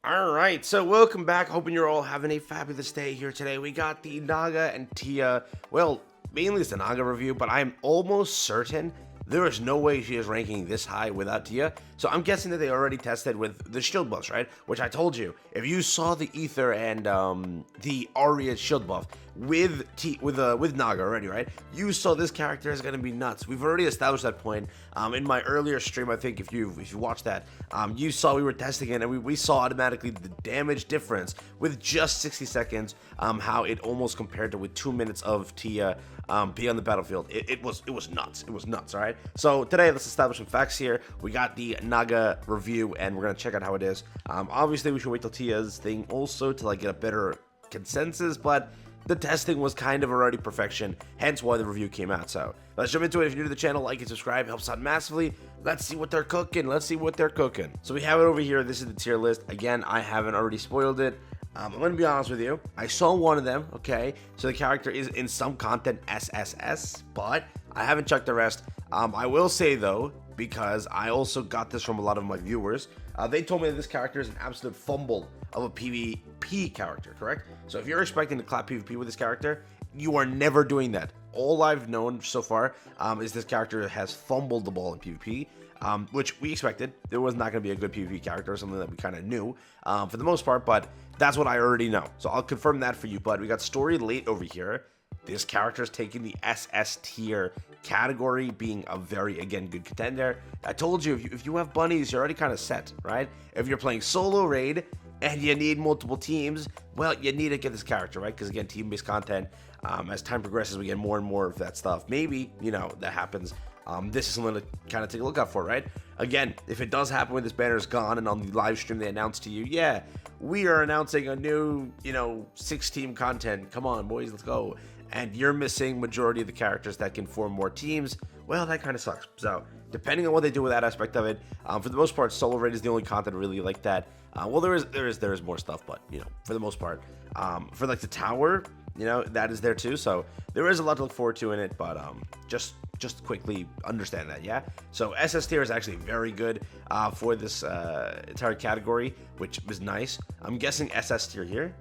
Alright, so welcome back. Hoping you're all having a fabulous day here today. We got the Naga and Tia, well, mainly it's the Naga review, but I'm almost certain there is no way she is ranking this high without Tia. So I'm guessing that they already tested with the shield buffs, right? Which I told you, if you saw the Ether and the Arya shield buff with Naga already, right? You saw this character is gonna be nuts. We've already established that point in my earlier stream. I think if you watched that, you saw we were testing it, and we saw automatically the damage difference with just 60 seconds. How it almost compared to with 2 minutes of Tia be on the battlefield. It was nuts. It was nuts. All right. So today, let's establish some facts here. We got the Naga review, and we're gonna check out how it is. Obviously, we should wait till Tia's thing also to like get a better consensus, but the testing was kind of already perfection, hence why the review came out. So let's jump into it. If you're new to the channel, like and subscribe, helps out massively. Let's see what they're cooking. So we have it over here. This is the tier list. Again, I haven't already spoiled it. I'm gonna be honest with you. I saw one of them, okay? So the character is in some content SSS, but I haven't checked the rest. I will say though, because I also got this from a lot of my viewers, they told me that this character is an absolute fumble of a PvP character, correct? So if you're expecting to clap PvP with this character, you are never doing that. All I've known so far is this character has fumbled the ball in PvP, which we expected. There was not going to be a good PvP character, something that we kind of knew for the most part, but that's what I already know. So I'll confirm that for you, but we got story late over here. This character is taking the SS tier category, being a very, again, good contender. I told you, if you have bunnies, you're already kind of set, right? If you're playing solo raid and you need multiple teams, well, you need to get this character, right? Because, again, team-based content, as time progresses, we get more and more of that stuff. Maybe, that happens. This is something to kind of take a look out for, right? Again, if it does happen when this banner is gone and on the live stream they announce to you, yeah, we are announcing a new, 6-team content. Come on, boys, let's go. And you're missing majority of the characters that can form more teams, well, that kind of sucks. So, depending on what they do with that aspect of it, for the most part, solo raid is the only content really like that. Well, there is more stuff, but, for the most part, for like the tower, that is there too. So, there is a lot to look forward to in it, but just quickly understand that, yeah? So SS tier is actually very good for this entire category, which is nice. I'm guessing SS tier here.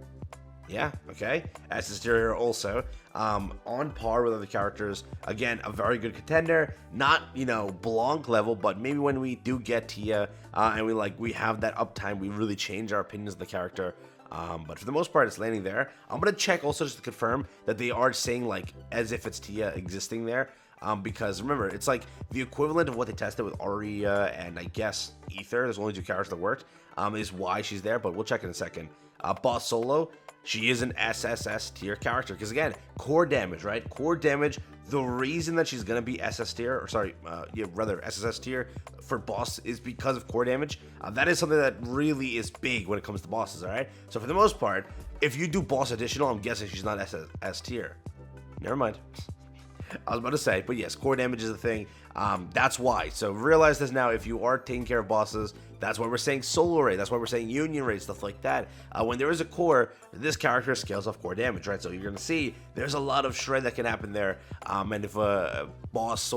Yeah, okay. SS tier here also. On par with other characters. Again, a very good contender. Not, Blanc level, but maybe when we do get Tia and we have that uptime, we really change our opinions of the character. But for the most part, it's landing there. I'm going to check also just to confirm that they are saying like as if it's Tia existing there. Because remember, it's like the equivalent of what they tested with Arya and I guess Ether. There's only 2 characters that worked, is why she's there, but we'll check in a second. Boss Solo, she is an SSS tier character because again, core damage, right? Core damage. The reason that she's gonna be SS tier, or sorry, rather SSS tier for boss is because of core damage. That is something that really is big when it comes to bosses. All right. So for the most part, if you do boss additional, I'm guessing she's not SS tier. Never mind. I was about to say, but yes, core damage is a thing. That's why. So realize this now. If you are taking care of bosses, that's why we're saying solo raid. That's why we're saying union raid, stuff like that. When there is a core, this character scales off core damage, right? So you're gonna see there's a lot of shred that can happen there. And if a boss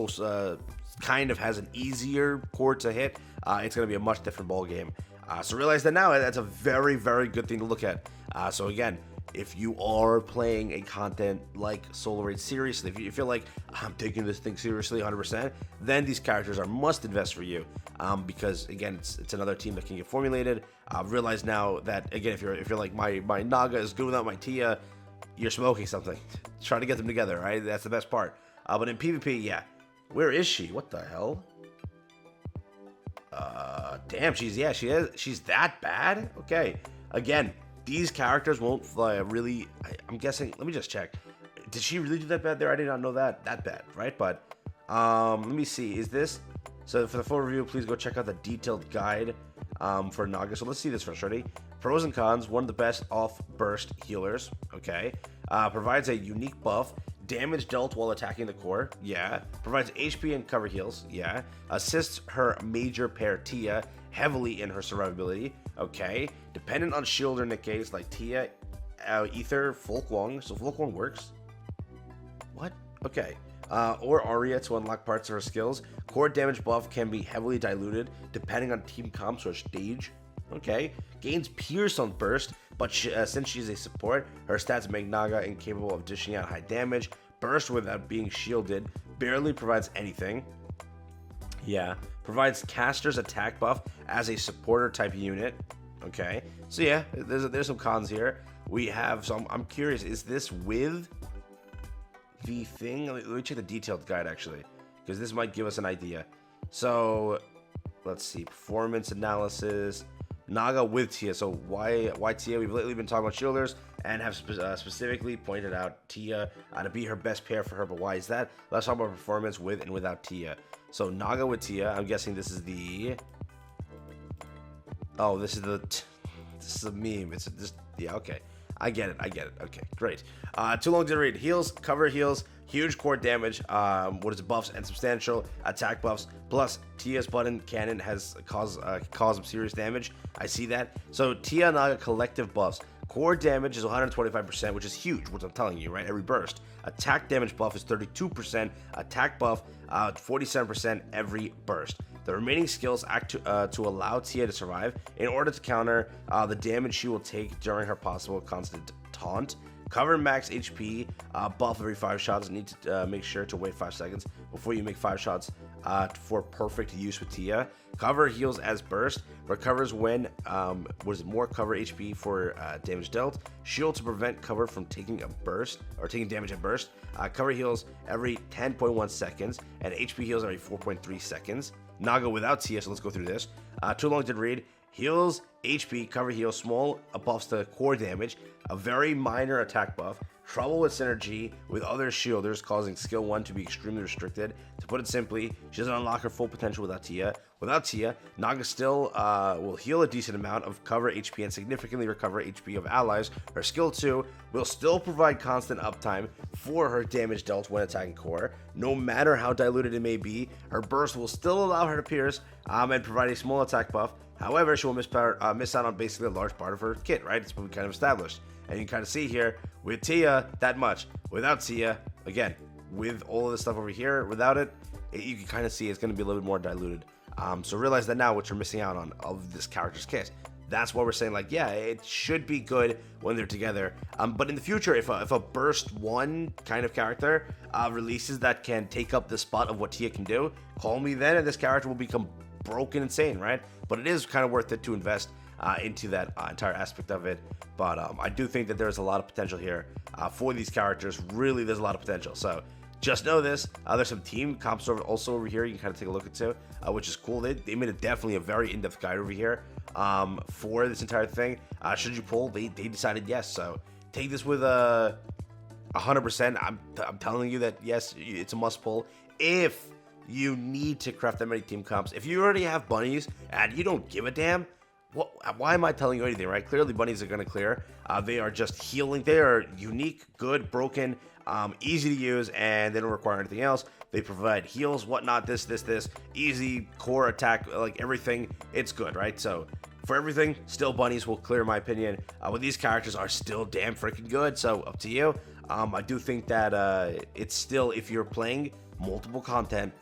kind of has an easier core to hit, it's gonna be a much different ball game. So realize that now. That's a very, very good thing to look at. So again, if you are playing a content like solo raid seriously, if you feel like I'm taking this thing seriously 100%, then these characters are must invest for you, because again, it's another team that can get formulated. Realize now that again, if you're like my Naga is good without my Tia, you're smoking something. Try to get them together, right? That's the best part. But in PvP, yeah, where is she? What the hell? Damn, she's that bad. Okay, again. These characters won't really, I'm guessing, let me just check. Did she really do that bad there? I did not know that bad, right? But let me see, is this, so for the full review, please go check out the detailed guide for Naga. So let's see this first, ready? Pros and cons, one of the best off-burst healers, okay. Provides a unique buff, damage dealt while attacking the core, yeah. Provides HP and cover heals, yeah. Assists her major pair Tia heavily in her survivability, okay. Dependent on shield or Nikkes like Tia, Ether, Full Kwang, so Full Kwang works. What? Okay. Or Arya to unlock parts of her skills. Core damage buff can be heavily diluted depending on team comps or stage. Okay. Gains Pierce on burst, but since she's a support, her stats make Naga incapable of dishing out high damage. Burst without being shielded barely provides anything. Yeah. Provides caster's attack buff as a supporter type unit. Okay. So yeah, there's some cons here. We have, so I'm curious, is this with the thing? Let me check the detailed guide actually, because this might give us an idea. So let's see, performance analysis, Naga with Tia. So why Tia? We've lately been talking about shielders and have specifically pointed out Tia to be her best pair for her. But why is that? Let's talk about performance with and without Tia. So Naga with Tia. I'm guessing this is the. Oh, this is a meme. It's just, yeah, okay. I get it. Okay, great. Too long to read. Heals, cover heals, huge core damage. What is it? Buffs and substantial attack buffs. Plus, Tia's button cannon has cause serious damage. I see that. So Tia Naga collective buffs. Core damage is 125%, which is huge, which I'm telling you, right? Every burst. Attack damage buff is 32%. Attack buff, 47% every burst. The remaining skills act to allow Tia to survive in order to counter the damage she will take during her possible constant taunt. Cover max HP buff every 5 shots. Need to make sure to wait 5 seconds before you make 5 shots for perfect use with Tia. Cover heals as burst. Recovers when more cover HP for damage dealt. Shield to prevent cover from taking a burst or taking damage at burst. Cover heals every 10.1 seconds and HP heals every 4.3 seconds. Naga without Tia, so let's go through this. Too long to read. Heals, HP, cover heal, small buffs to core damage, a very minor attack buff, trouble with synergy with other shielders, causing skill 1 to be extremely restricted. To put it simply, she doesn't unlock her full potential without Tia. Without Tia, Naga still will heal a decent amount of cover HP and significantly recover HP of allies. Her skill 2 will still provide constant uptime for her damage dealt when attacking core. No matter how diluted it may be, her burst will still allow her to pierce and provide a small attack buff. However, she will miss out on basically a large part of her kit, right? It's what we kind of established. And you can kind of see here, with Tia, that much. Without Tia, again, with all of this stuff over here, without it, you can kind of see it's going to be a little bit more diluted. So realize that now what you're missing out on of this character's kit. That's why we're saying, like, yeah, it should be good when they're together. But in the future, if a burst 1 kind of character releases that can take up the spot of what Tia can do, call me then, and this character will become broken insane, right? But it is kind of worth it to invest into that entire aspect of it. But I do think that there's a lot of potential here for these characters. Really, there's a lot of potential. So just know this. There's some team comps also over here you can kind of take a look at too, which is cool. They made it definitely a very in-depth guide over here for this entire thing. Should you pull, they decided yes. So take this with 100%. I'm telling you that yes, it's a must pull if you need to craft that many team comps. If you already have bunnies and you don't give a damn, why am I telling you anything, right? Clearly bunnies are going to clear. They are just healing. They are unique, good, broken, easy to use, and they don't require anything else. They provide heals, whatnot, this, easy core attack, like everything. It's good, right? So for everything, still bunnies will clear, in my opinion. But these characters are still damn freaking good. So up to you. I do think that it's still, if you're playing multiple content,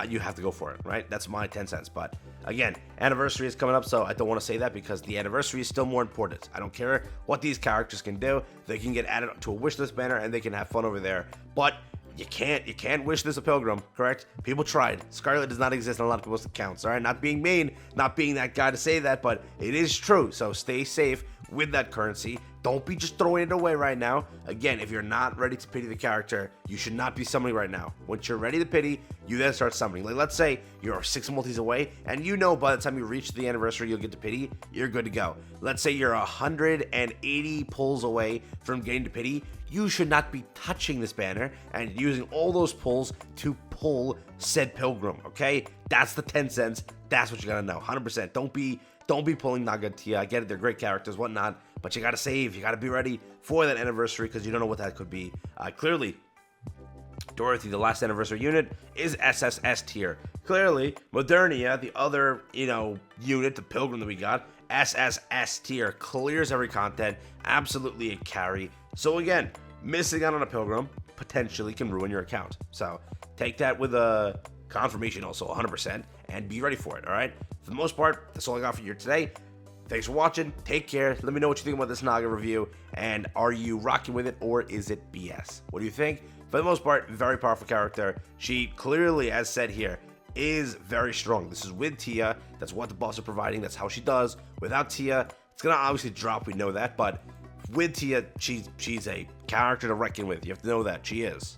you have to go for it, right? That's my 10 cents. But again, anniversary is coming up, so I don't want to say that because the anniversary is still more important. I don't care what these characters can do. They can get added to a wishlist banner and they can have fun over there. But you can't wish this a pilgrim, correct? People tried. Scarlet does not exist on a lot of people's accounts, all right? Not being mean, not being that guy to say that, but it is true. So stay safe with that currency. Don't be just throwing it away right now. Again, if you're not ready to pity the character, you should not be summoning right now. Once you're ready to pity, you then start summoning. Like, let's say you're 6 multis away, and you know by the time you reach the anniversary, you'll get to pity, you're good to go. Let's say you're 180 pulls away from getting to pity, you should not be touching this banner and using all those pulls to pull said pilgrim, okay? That's the 10 cents. That's what you gotta know, 100%. Don't be pulling Naga Tia. I get it, they're great characters, whatnot, but you gotta save. You gotta be ready for that anniversary because you don't know what that could be. Clearly, Dorothy, the last anniversary unit, is SSS tier. Clearly, Modernia, the other, unit, the pilgrim that we got, SSS tier, clears every content, absolutely a carry. So again, missing out on a pilgrim potentially can ruin your account. So take that with a confirmation also, 100%, and be ready for it, all right? For the most part, that's all I got for you today. Thanks for watching. Take care. Let me know what you think about this Naga review. And are you rocking with it or is it BS? What do you think? For the most part, very powerful character. She clearly, as said here, is very strong. This is with Tia. That's what the boss are providing. That's how she does. Without Tia, it's going to obviously drop. We know that. But with Tia, she's a character to reckon with. You have to know that. She is.